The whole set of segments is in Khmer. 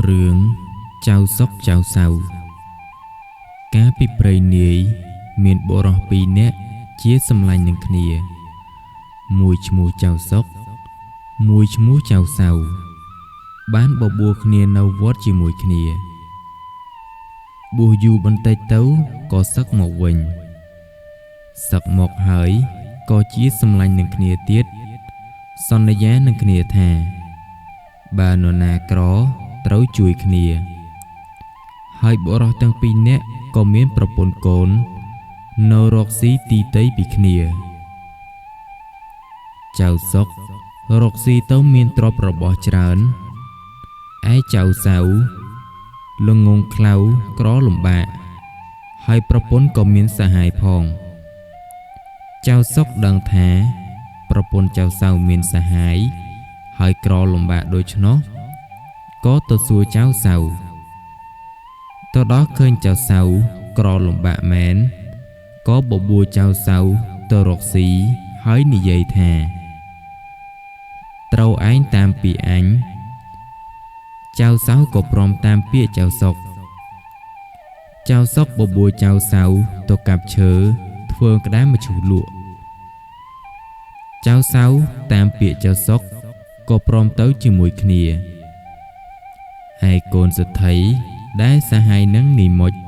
រឿងចៅសុកចៅសៅកាលពីព្រៃនាយមានបុរសពីរនាក់ជាសម្លាញ់នឹងគ្នាមួយឈ្មោះចៅសុកមួយឈ្មោះចៅសៅបានបបួលគ្នានៅវត្តជាមួយគ្នាបួសយូរបន្តិចទៅក៏សឹកមកវិញសឹកមកហើយក៏ជាសម្លាញ់នឹងគ្នាទៀតសន្យានឹងគ្នាថាបើនរណាក្រត្រូវជួយគ្នាហើយបុរសទាំងពីរនាក់ក៏មានប្រពន្ធកូននៅរកស៊ីទីតីពីគ្នាចៅសុករកស៊ីទៅមានទ្រព្យរបស់ច្រើនឯចៅសៅល្ងងខ្លៅក្រលំបាកហើយប្រពន្ធក៏មានសហាយផងចៅសុកដឹងថាប្រពន្ធចៅសៅមានសហាយហើយក្រលំបាកដូច្នោះក៏ទៅសួរចៅសៅទៅដល់ឃើញចៅសៅក្រលំបាកមែនក៏បបួលចៅសៅទៅរកស៊ីហើយនិយាយថាត្រូវឯងតាមពាក្យអញចៅសៅក៏ព្រមតាមពាក្យចៅសុកចៅសុកបបួលចៅសៅទៅកាប់ឈើធ្វើក្តាមម្ជូរលក់ចៅសៅតាមពាក្យចៅសុកក៏ព្រមទៅជាមួយគ្នាហើយកូនសេដ្ឋីដែលសហាយនឹងនិមិត្ត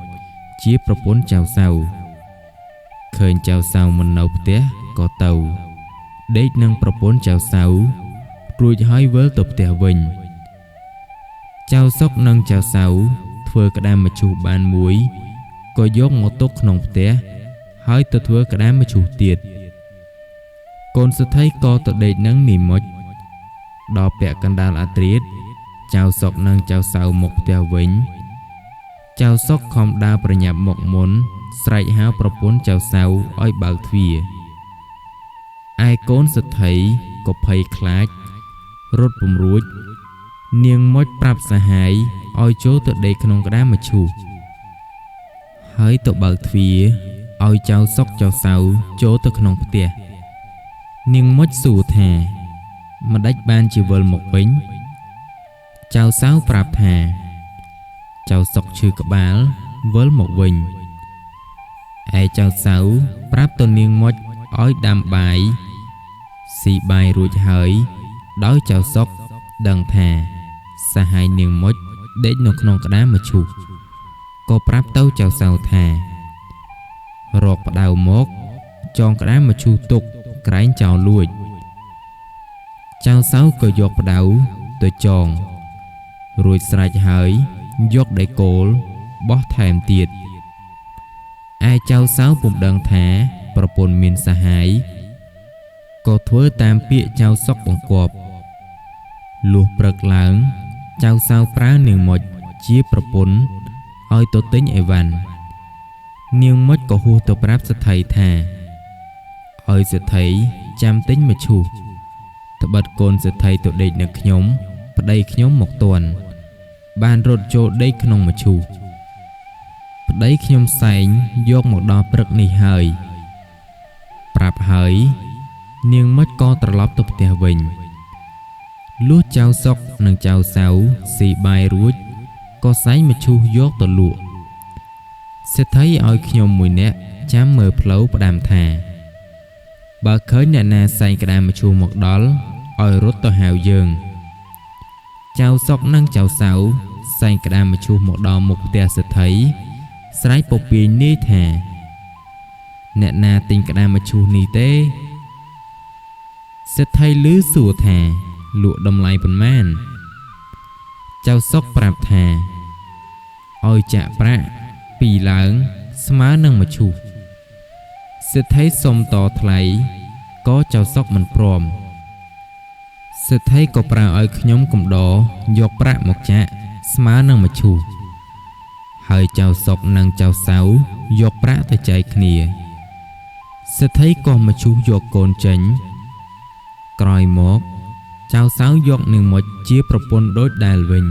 ជាប្រពន្ធចៅសៅឃើញចៅសៅមិននៅផ្ទះក៏ទៅដេកនឹងប្រពន្ធចៅសៅរួចហើយវិលទៅផ្ទះវិញចៅសុកនិងចៅសៅធ្វើក្តាមម្ជូរបានមួយក៏យកមកទុកក្នុងផ្ទះហើយទៅធ្វើក្តាមម្ជូរទៀតកូនសេដ្ឋីក៏ទៅដេកនឹងនិមិត្តដល់ពាក់កណ្ដាលអាធ្រាត្រចៅសុកនិងចៅសៅមកផ្ទះវិញចៅសុកខំដើរប្រញាប់មកមុនស្រែកហៅប្រពន្ធចៅសៅឲ្យបើកទ្វារឯកូនសេដ្ឋីក៏ភ័យខ្លាចរត់ពំរួចនាងមុចប្រាប់សហាយឲ្យចូលទៅដេកក្នុងក្តាមម្ជូរហើយទៅបើកទ្វារឲ្យចៅសុកចៅសៅចូលទៅក្នុងផ្ទះនាងមុចសួរថាម្ដេចបានជាវិលមកវិញចៅសៅប្រាប់ថាចៅសុកឈឺក្បាលវិលមកវិញឯចៅសៅប្រាប់ទៅនាងមុចឲ្យដាំបាយស៊ីបាយរួចហើយដោយចៅសុកដឹងថាសហាយនាងមុចដេកនៅក្នុងក្តាមម្ជូរក៏ប្រាប់ទៅចៅសៅថារកផ្ដៅមកចងក្តាមម្ជូរទុកក្រែងចោលលួចចៅសៅក៏យកផ្ដៅទៅចងរួចស្រេចហើយយកដៃគោលបោះថែមទៀតឯចៅសៅពុំដឹងថាប្រពន្ធមានសហាយក៏ធ្វើតាមពាក្យចៅសុកបង្គាប់លុះព្រឹកឡើងចៅសៅប្រើនាងមុចជាប្រពន្ធឲ្យទៅទិញអីវ៉ាន់នាងមុចក៏ហួសទៅប្រាប់សេដ្ឋីថាឲ្យសេដ្ឋីចាំទិញម្ជូរត្បិតកូនសេដ្ឋីទៅដេកនឹងខ្ញុំប្តីខ្ញុំមកទាន់បានរត់ចូលដេកក្នុងម្ជូរប្តីខ្ញុំសែងយកមកដល់ព្រឹកនេះហើយប្រាប់ហើយនាងមុចក៏ត្រឡប់ទៅផ្ទះវិញលុះចៅសុកនិងចៅសៅស៊ីបាយរួចក៏សែងម្ជូរយកទៅលក់សេដ្ឋីឲ្យខ្ញុំមួយនាក់ចាំមើលផ្លូវផ្ដាំថាបើឃើញអ្នកណាសែងក្តាមម្ជូរមកដល់ឲ្យរត់ទៅហៅយើងចៅសុកនិងចៅសៅសែងក្តាមម្ជូរមកដល់មុខផ្ទះសេដ្ឋីស្រែកពពាយនាយថាអ្នកណាទិញក្តាមម្ជូរនេះទេសេដ្ឋីឮសួរថាលក់តម្លៃប៉ុន្មានចៅសុកប្រាប់ថាឲ្យចាក់ប្រាក់2ឡើងស្មើនឹងម្ជូរសេដ្ឋីសុំតថ្លៃក៏ចៅសុកមិនព្រមសេដ្ឋីក៏ប្រើឲ្យខ្ញុំកំដរយកប្រាក់មកចាក់ស្មើនឹងម្ជូរហើយចៅសុកនិងចៅសៅយកប្រាក់ទៅចែកគ្នាសេដ្ឋីក៏ម្ជូរយកកូនចេញក្រោយមកចៅសៅយកនាងមុចជាប្រពន្ធដូចដែលវិញ